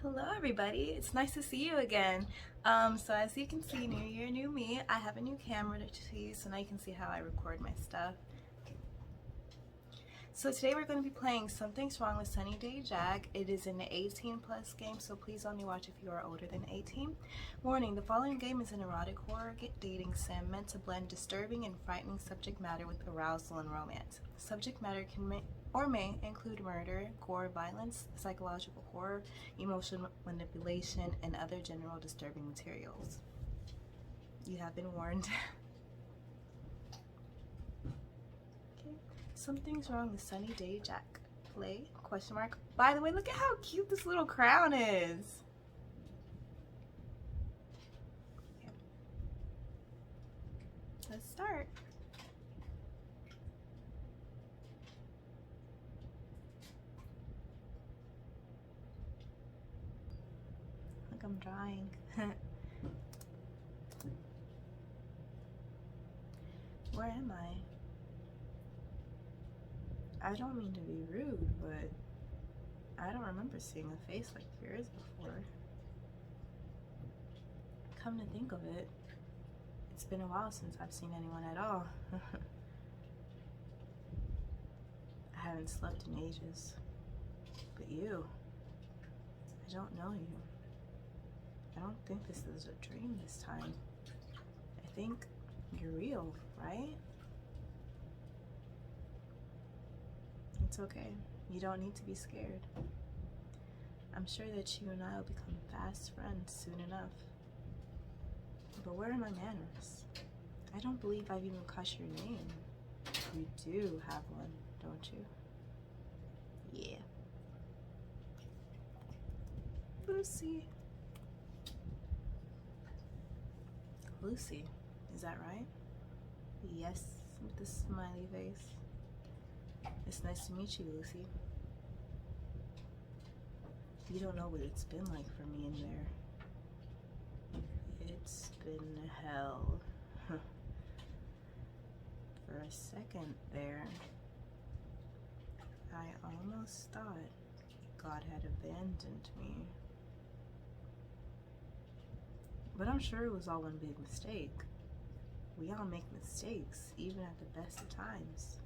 Hello everybody, it's nice to see you again. So as you can see, new year, new me. I have a new camera to use so now you can see how I record my stuff. So today we're going to be playing Something's Wrong with Sunny Day Jack. It is an 18 plus game, so please only watch if you are older than 18. Warning, the following game is an erotic horror dating sim meant to blend disturbing and frightening subject matter with arousal and romance. Subject matter may include murder, gore, violence, psychological horror, emotional manipulation, and other general disturbing materials. You have been warned. Okay. Something's wrong with Sunny Day Jack. Play? Question mark. By the way, look at how cute this little crown is. Okay. Let's start. Look, I'm drawing. Where am I? I don't mean to be rude, but I don't remember seeing a face like yours before. Come to think of it, it's been a while since I've seen anyone at all. I haven't slept in ages. But you, I don't know you. I don't think this is a dream this time. I think you're real, right? It's okay. You don't need to be scared. I'm sure that you and I will become fast friends soon enough. But where are my manners? I don't believe I've even caught your name. You do have one, don't you? Yeah. Lucy. Lucy, is that right? Yes, with the smiley face. It's nice to meet you, Lucy. You don't know what it's been like for me in there. It's been hell. For a second there, I almost thought God had abandoned me. But I'm sure it was all one big mistake. We all make mistakes, even at the best of times.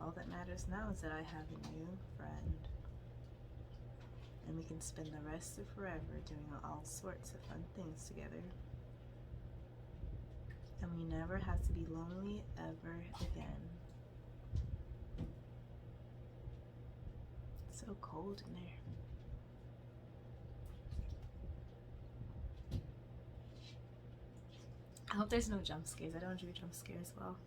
All that matters now is that I have a new friend. And we can spend the rest of forever doing all sorts of fun things together. And we never have to be lonely ever again. It's so cold in there. I hope there's no jump scares. I don't do jump scares well.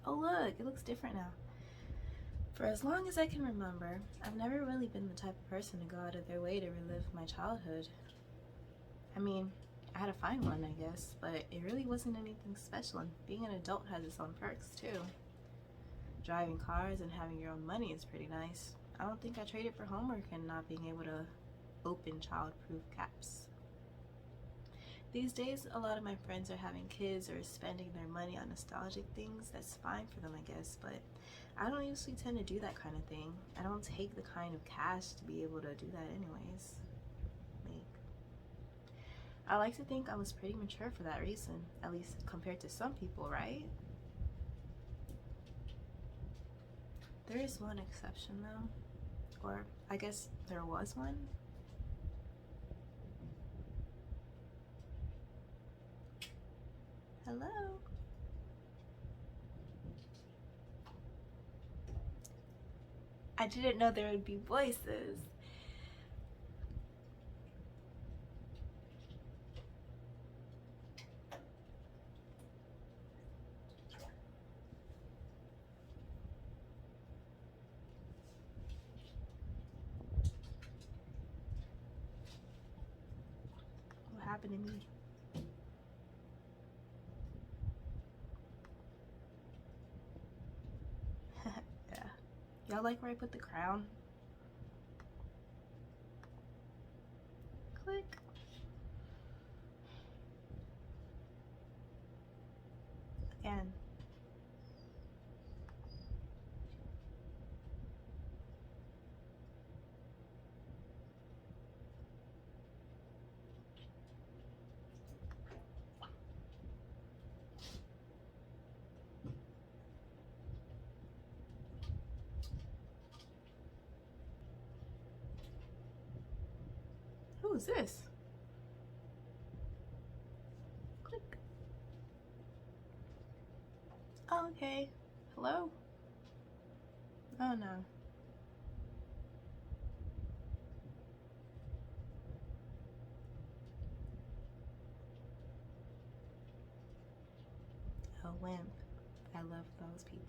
Oh look, it looks different now. For as long as I can remember, I've never really been the type of person to go out of their way to relive my childhood. I mean, I had to find one, I guess, but it really wasn't anything special, and being an adult has its own perks too. Driving cars and having your own money is pretty nice. I don't think I traded for homework and not being able to open child-proof caps. These days, a lot of my friends are having kids or spending their money on nostalgic things. That's fine for them, I guess, but I don't usually tend to do that kind of thing. I don't take the kind of cash to be able to do that anyways. I like to think I was pretty mature for that reason, at least compared to some people, right? There is one exception though, or I guess there was one. Hello? I didn't know there would be voices. What happened to me? Yeah. Y'all like where I put the crown? Click. Again. Who is this? Click. Oh, okay. Hello? Oh no. A wimp. I love those people.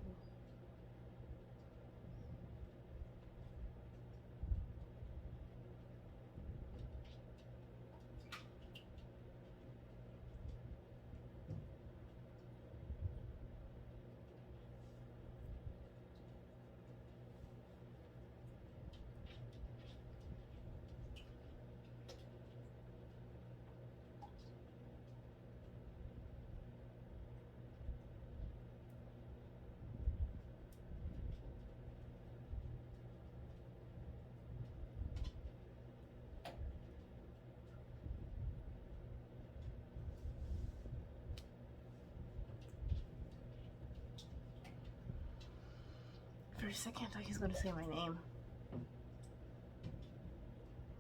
For a second, I thought he was going to say my name.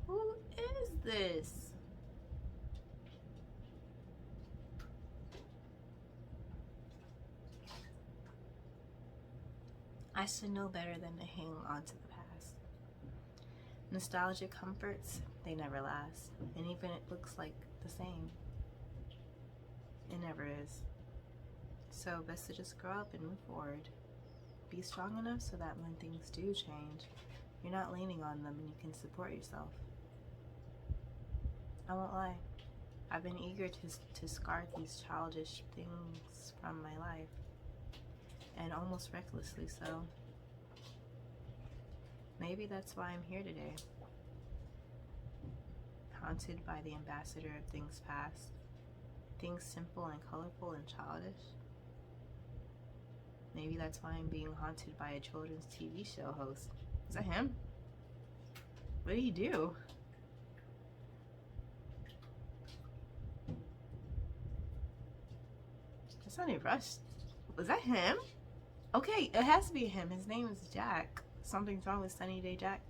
Who is this? I should know better than to hang on to the past. Nostalgic comforts, they never last. And even it looks like the same, it never is. So best to just grow up and move forward. Be strong enough so that when things do change, you're not leaning on them and you can support yourself. I won't lie, I've been eager to discard these childish things from my life, and almost recklessly so. Maybe that's why I'm here today, haunted by the ambassador of things past, things simple and colorful and childish. Maybe that's why I'm being haunted by a children's TV show host. Is that him? What did he do? That's not a rush. Was that him? Okay, it has to be him. His name is Jack. Something's wrong with Sunny Day Jack.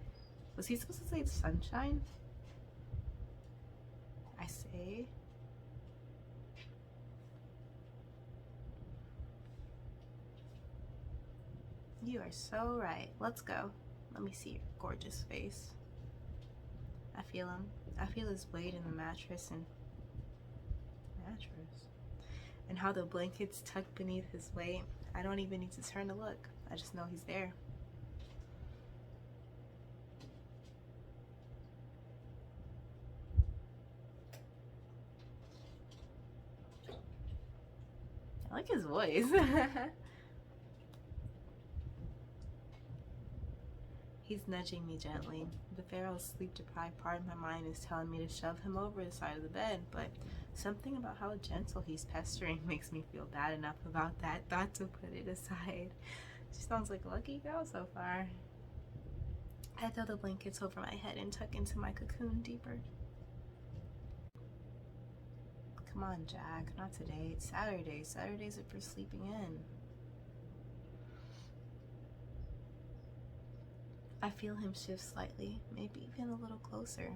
Was he supposed to say sunshine? I say. You are so right. Let's go. Let me see your gorgeous face. I feel him. I feel his weight in the mattress and how the blankets tuck beneath his weight. I don't even need to turn to look. I just know he's there. I like his voice. He's nudging me gently. The Pharaoh's sleep-deprived part of my mind is telling me to shove him over the side of the bed, but something about how gentle he's pestering makes me feel bad enough about that thought to put it aside. She sounds like a lucky girl so far. I throw the blankets over my head and tuck into my cocoon deeper. Come on, Jack, not today. It's Saturday. Saturdays are for sleeping in. I feel him shift slightly, maybe even a little closer.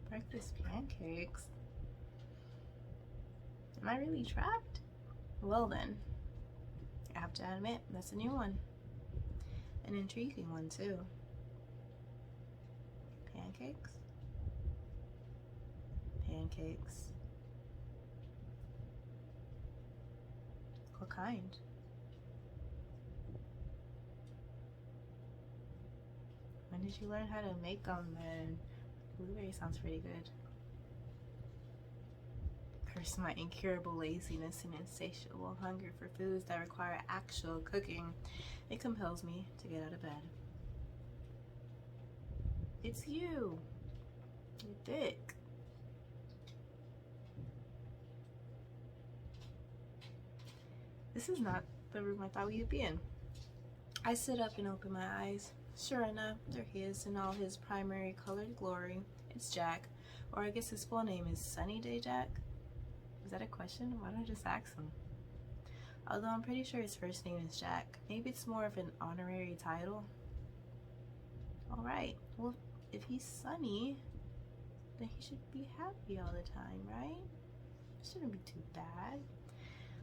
Breakfast pancakes? Am I really trapped? Well then, I have to admit, that's a new one. An intriguing one too. Pancakes? Pancakes. What kind? When did you learn how to make them then? Blueberry sounds pretty good. Curse my incurable laziness and insatiable hunger for foods that require actual cooking. It compels me to get out of bed. It's you. You're thick. This is not the room I thought we would be in. I sit up and open my eyes. Sure enough, there he is in all his primary colored glory. It's Jack, or I guess his full name is Sunny Day Jack. Is that a question? Why don't I just ask him? Although I'm pretty sure his first name is Jack. Maybe it's more of an honorary title. Alright, well, if he's sunny, then he should be happy all the time, right? Shouldn't be too bad.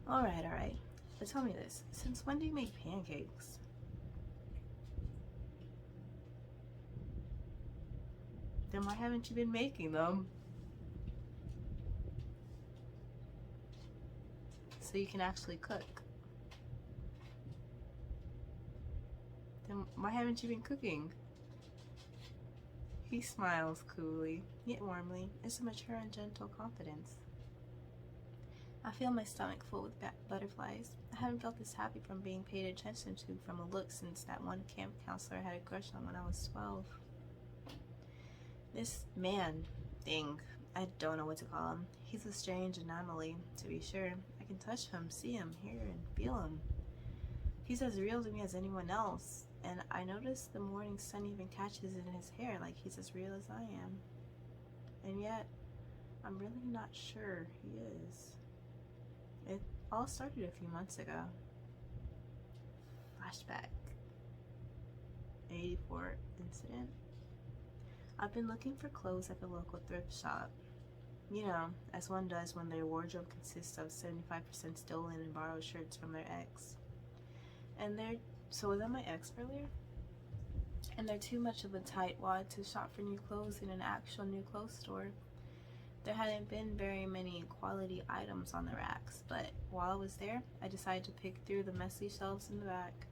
Alright. But tell me this, since when do you make pancakes? Then why haven't you been making them? So you can actually cook. Then why haven't you been cooking? He smiles coolly, yet warmly. It's a mature and gentle confidence. I feel my stomach full with butterflies. I haven't felt this happy from being paid attention to from a look since that one camp counselor I had a crush on when I was 12. This man thing, I don't know what to call him. He's a strange anomaly, to be sure. I can touch him, see him, hear and feel him. He's as real to me as anyone else, and I notice the morning sun even catches it in his hair like he's as real as I am. And yet, I'm really not sure he is. It all started a few months ago. Flashback. 84 incident. I've been looking for clothes at the local thrift shop. You know, as one does when their wardrobe consists of 75% stolen and borrowed shirts from their ex. So was that my ex earlier? And they're too much of a tightwad to shop for new clothes in an actual new clothes store. There hadn't been very many quality items on the racks, but while I was there, I decided to pick through the messy shelves in the back.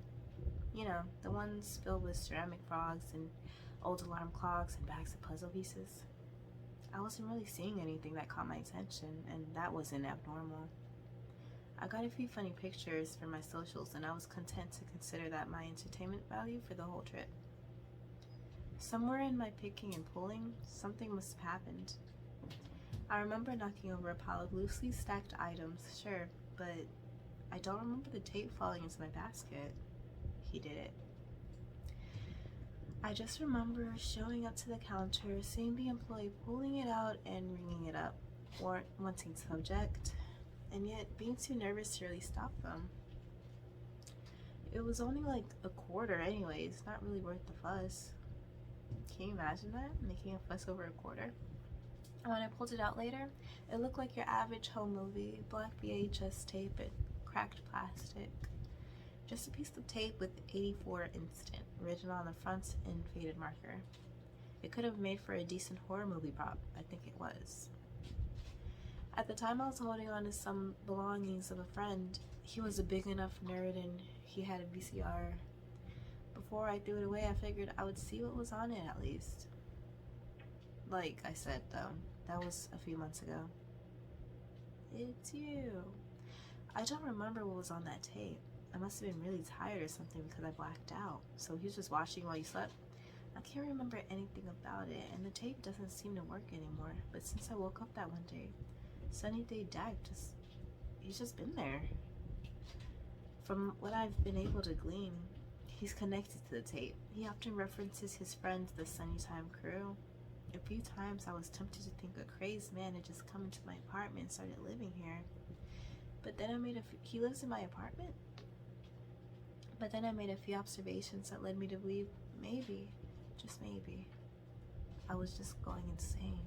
You know, the ones filled with ceramic frogs and old alarm clocks and bags of puzzle pieces. I wasn't really seeing anything that caught my attention, and that wasn't abnormal. I got a few funny pictures for my socials, and I was content to consider that my entertainment value for the whole trip. Somewhere in my picking and pulling, something must have happened. I remember knocking over a pile of loosely stacked items, sure, but I don't remember the tape falling into my basket. He did it. I just remember showing up to the counter, seeing the employee pulling it out and ringing it up, or wanting subject, and yet being too nervous to really stop them. It was only like a quarter anyways, not really worth the fuss. Can you imagine that? Making a fuss over a quarter? And when I pulled it out later, it looked like your average home movie, black VHS tape and cracked plastic. Just a piece of tape with 84 instant written on the front in faded marker. It could have made for a decent horror movie prop. I think it was. At the time, I was holding on to some belongings of a friend. He was a big enough nerd and he had a VCR. Before I threw it away, I figured I would see what was on it at least. Like I said, though, that was a few months ago. It's you. I don't remember what was on that tape. I must have been really tired or something because I blacked out. So he was just watching while you slept. I can't remember anything about it, and the tape doesn't seem to work anymore. But since I woke up that one day, Sunny Day Jack he's just been there. From what I've been able to glean, he's connected to the tape. He often references his friends, the Sunnytime crew. A few times I was tempted to think a crazed man had just come into my apartment and started living here. But then he lives in my apartment? But then I made a few observations that led me to believe maybe, just maybe, I was just going insane.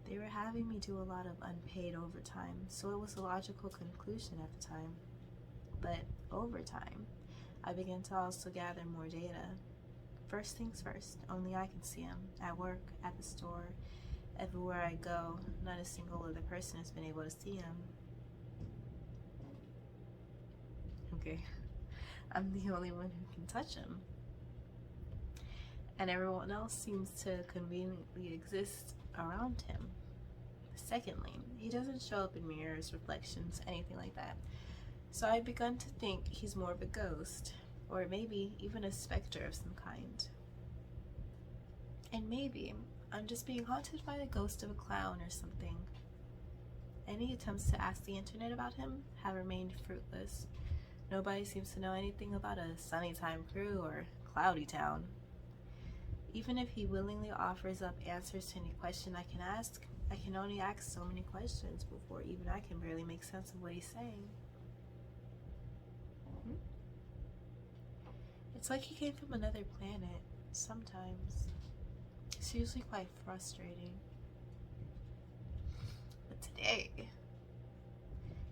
They were having me do a lot of unpaid overtime, so it was a logical conclusion at the time. But over time, I began to also gather more data. First things first, only I can see him. At work, at the store, everywhere I go, not a single other person has been able to see him. Okay, I'm the only one who can touch him. And everyone else seems to conveniently exist around him. Secondly, he doesn't show up in mirrors, reflections, anything like that. So I've begun to think he's more of a ghost, or maybe even a specter of some kind. And maybe I'm just being haunted by the ghost of a clown or something. Any attempts to ask the internet about him have remained fruitless. Nobody seems to know anything about a Sunnytime crew or Cloudy Town. Even if he willingly offers up answers to any question I can ask, I can only ask so many questions before even I can barely make sense of what he's saying. It's like he came from another planet. Sometimes. It's usually quite frustrating. But today,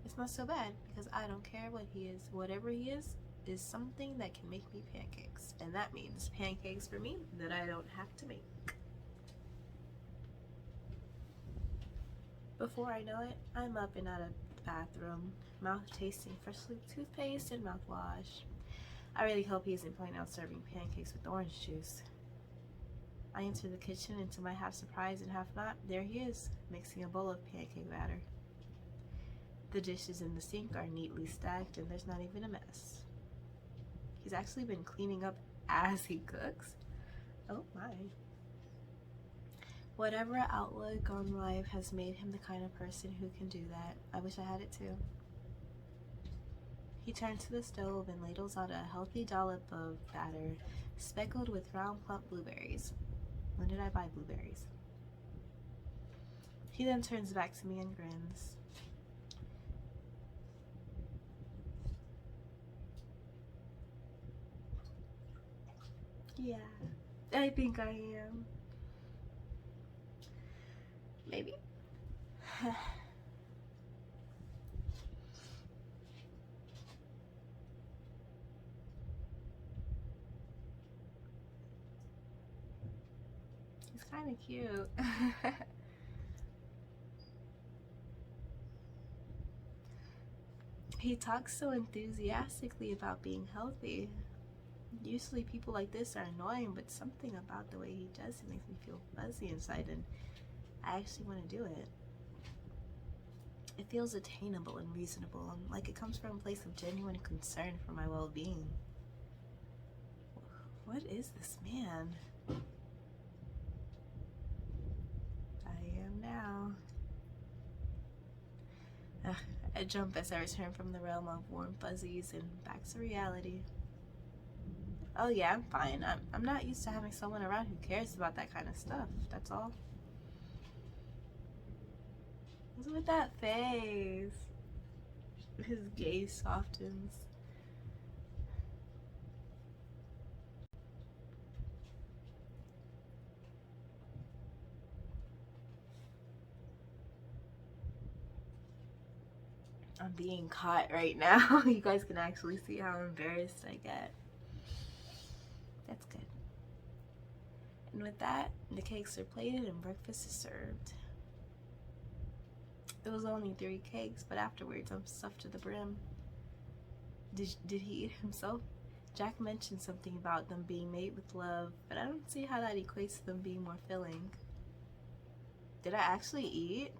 it's not so bad because I don't care what he is. Whatever he is something that can make me pancakes. And that means pancakes for me that I don't have to make. Before I know it, I'm up and out of the bathroom, mouth tasting freshly toothpaste and mouthwash. I really hope he isn't planning on serving pancakes with orange juice. I enter the kitchen, and to my half surprise and half not, there he is, mixing a bowl of pancake batter. The dishes in the sink are neatly stacked, and there's not even a mess. He's actually been cleaning up as he cooks. Oh my. Whatever outlook on life has made him the kind of person who can do that. I wish I had it too. He turns to the stove and ladles out a healthy dollop of batter, speckled with round plump blueberries. When did I buy blueberries? He then turns back to me and grins. Yeah, I think I am. Maybe. He's kind of cute. He talks so enthusiastically about being healthy. Usually people like this are annoying, but something about the way he does it makes me feel fuzzy inside, and I actually want to do it. It feels attainable and reasonable, like it comes from a place of genuine concern for my well-being. What is this man? I am now. I jump as I return from the realm of warm fuzzies and back to reality. Oh yeah, I'm fine. I'm not used to having someone around who cares about that kind of stuff, that's all. What's with that face? His gaze softens. I'm being caught right now. You guys can actually see how embarrassed I get. That's good. And with that, the cakes are plated and breakfast is served. It was only 3 cakes, but afterwards I'm stuffed to the brim. Did he eat himself? Jack mentioned something about them being made with love, but I don't see how that equates to them being more filling. Did I actually eat?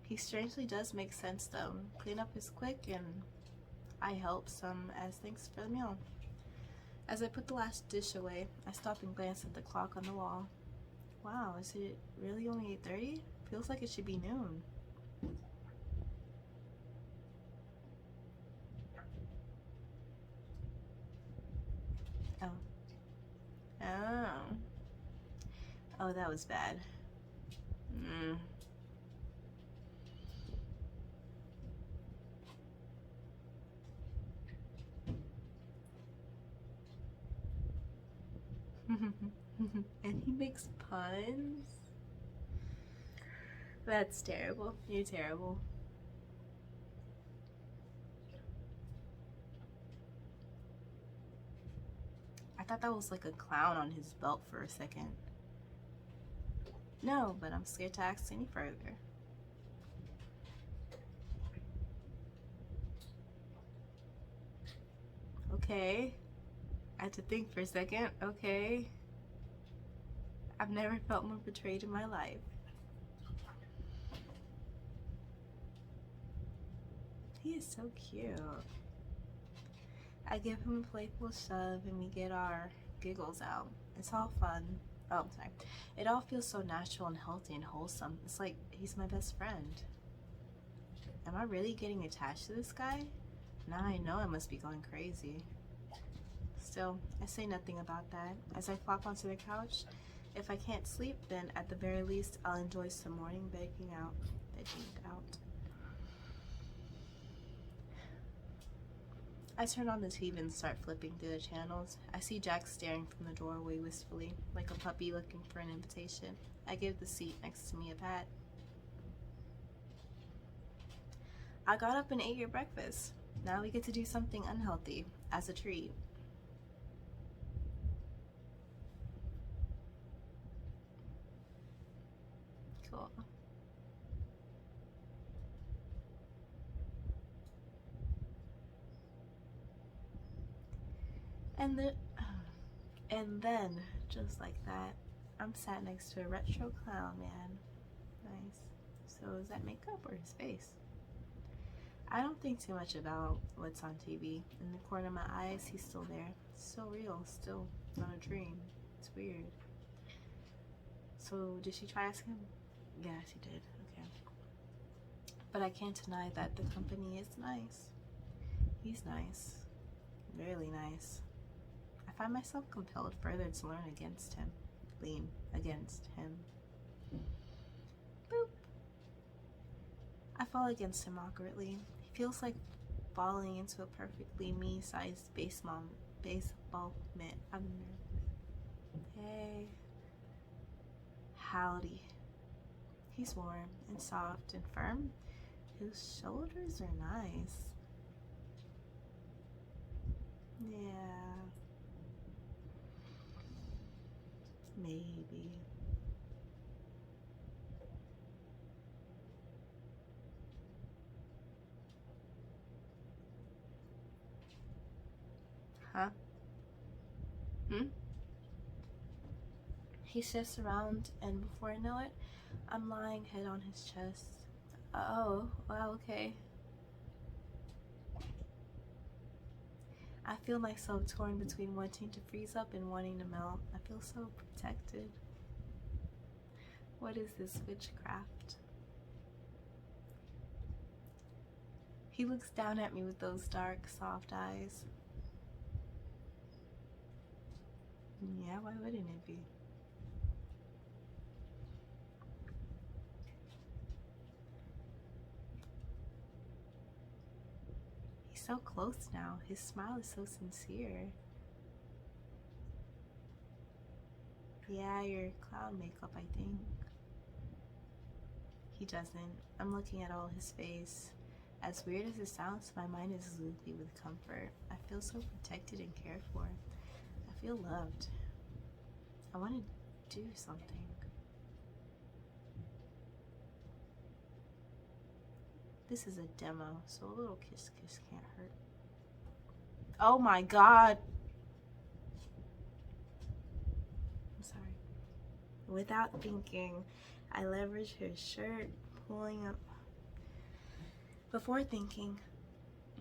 He strangely does make sense though. Cleanup is quick and I help some as thanks for the meal. As I put the last dish away, I stop and glance at the clock on the wall. Wow, is it really only 8:30? Feels like it should be noon. Oh. Oh. Oh, that was bad. And he makes puns? That's terrible. You're terrible. I thought that was like a clown on his belt for a second. No, but I'm scared to ask any further. Okay. I had to think for a second. Okay. I've never felt more betrayed in my life. He is so cute. I give him a playful shove and we get our giggles out. It's all fun. Oh, sorry. It all feels so natural and healthy and wholesome. It's like he's my best friend. Am I really getting attached to this guy? Now I know I must be going crazy. Still, I say nothing about that as I flop onto the couch If I can't sleep, then at the very least, I'll enjoy some morning vegging out. I turn on the TV and start flipping through the channels. I see Jack staring from the doorway wistfully, like a puppy looking for an invitation. I give the seat next to me a pat. I got up and ate your breakfast. Now we get to do something unhealthy as a treat. Cool. And then, just like that, I'm sat next to a retro clown man. Nice. So is that makeup or his face? I don't think too much about what's on TV. In the corner of my eyes, he's still there. So real, still not a dream. It's weird. So did she try asking him? Yeah, she did. Okay. But I can't deny that the company is nice. He's nice. Really nice. I find myself compelled further to lean against him. Boop. I fall against him awkwardly. He feels like falling into a perfectly me-sized baseball mitt. I'm nervous. Hey. Howdy. He's warm and soft and firm. His shoulders are nice. Yeah. Maybe. Huh? He shifts around, and before I know it, I'm lying head on his chest. Oh, wow, okay. I feel myself torn between wanting to freeze up and wanting to melt. I feel so protected. What is this witchcraft? He looks down at me with those dark, soft eyes. Yeah, why wouldn't it be? He's so close now. His smile is so sincere. Yeah, your clown makeup, I think. He doesn't. I'm looking at all his face. As weird as it sounds, my mind is loopy with comfort. I feel so protected and cared for. I feel loved. I want to do something. This is a demo, so a little kiss can't hurt. Oh my god! I'm sorry. Without thinking, I leverage his shirt, pulling up. Before thinking,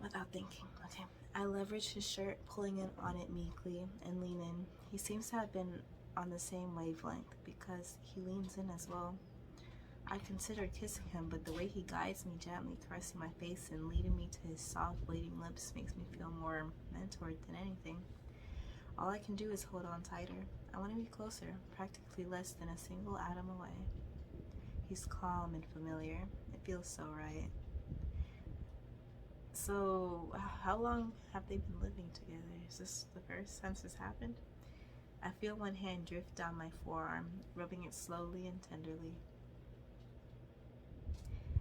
without thinking, okay. I leverage his shirt, pulling in on it meekly, and lean in. He seems to have been on the same wavelength because he leans in as well. I considered kissing him, but the way he guides me gently, caressing my face and leading me to his soft, bleeding lips makes me feel more mentored than anything. All I can do is hold on tighter. I want to be closer, practically less than a single atom away. He's calm and familiar. It feels so right. So, how long have they been living together? Is this the first since this happened? I feel one hand drift down my forearm, rubbing it slowly and tenderly.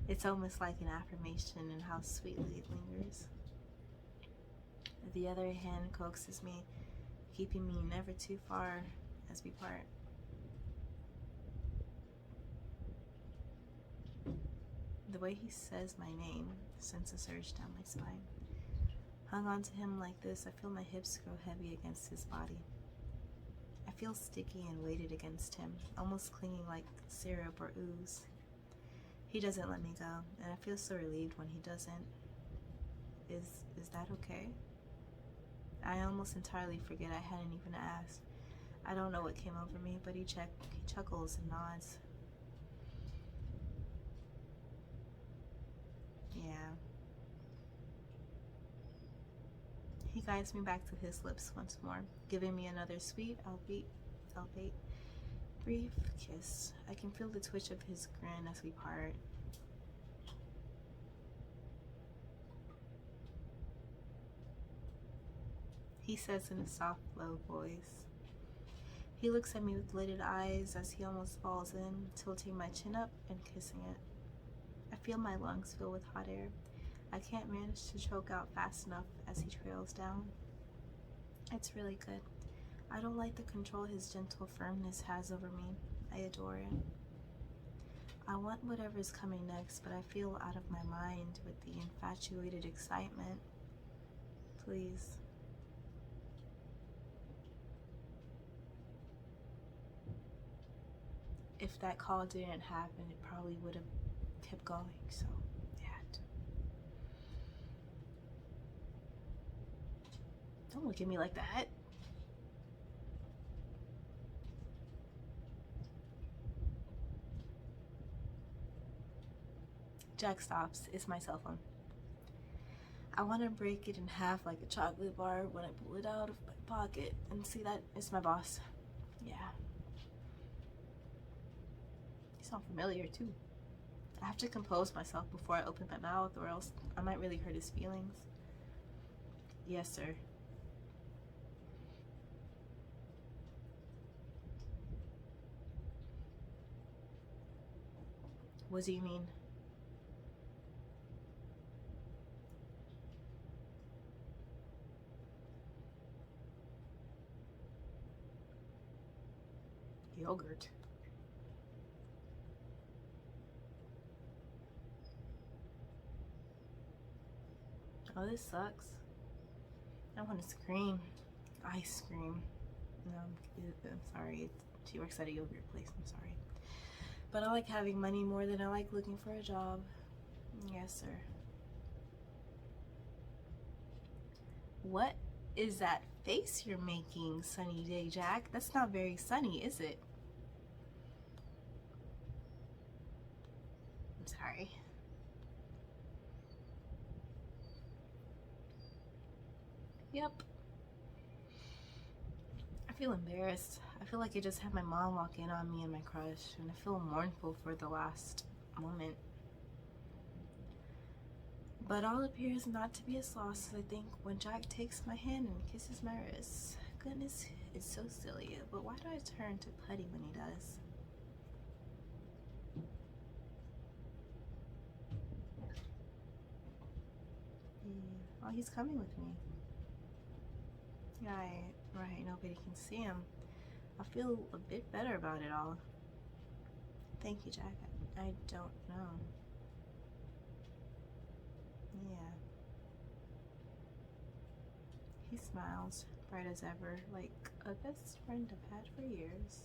It's almost like an affirmation in how sweetly it lingers. The other hand coaxes me, keeping me never too far as we part. The way he says my name sends a surge down my spine. Hung onto him like this, I feel my hips grow heavy against his body. I feel sticky and weighted against him, almost clinging like syrup or ooze. He doesn't let me go, and I feel so relieved when he doesn't. Is that okay? I almost entirely forget I hadn't even asked. I don't know what came over me, but he chuckles and nods. Yeah. He guides me back to his lips once more, giving me another sweet, albeit brief kiss. I can feel the twitch of his grin as we part. He says in a soft, low voice. He looks at me with lidded eyes as he almost falls in, tilting my chin up and kissing it. I feel my lungs fill with hot air. I can't manage to choke out fast enough as he trails down. It's really good. I don't like the control his gentle firmness has over me. I adore it. I want whatever's coming next, but I feel out of my mind with the infatuated excitement. Please. If that call didn't happen, it probably would have kept going, so yeah. Don't look at me like that. Jack stops. It's my cell phone. I want to break it in half like a chocolate bar when I pull it out of my pocket and see that it's my boss. Yeah. You sound familiar too. I have to compose myself before I open my mouth, or else I might really hurt his feelings. Yes, sir. What do you mean? Yogurt. Oh, this sucks. I want to scream. Ice cream. No, I'm sorry. She works at a yogurt place. I'm sorry. But I like having money more than I like looking for a job. Yes, sir. What is that face you're making, sunny day, Jack? That's not very sunny, is it? I'm sorry. Yep. I feel embarrassed. I feel like I just had my mom walk in on me and my crush, and I feel mournful for the last moment. But all appears not to be as lost as I think when Jack takes my hand and kisses my wrist. Goodness, it's so silly, but why do I turn to putty when he does? Oh, he's coming with me. Right, nobody can see him. I feel a bit better about it all. Thank you, Jack. I don't know. Yeah. He smiles, bright as ever, like a best friend I've had for years.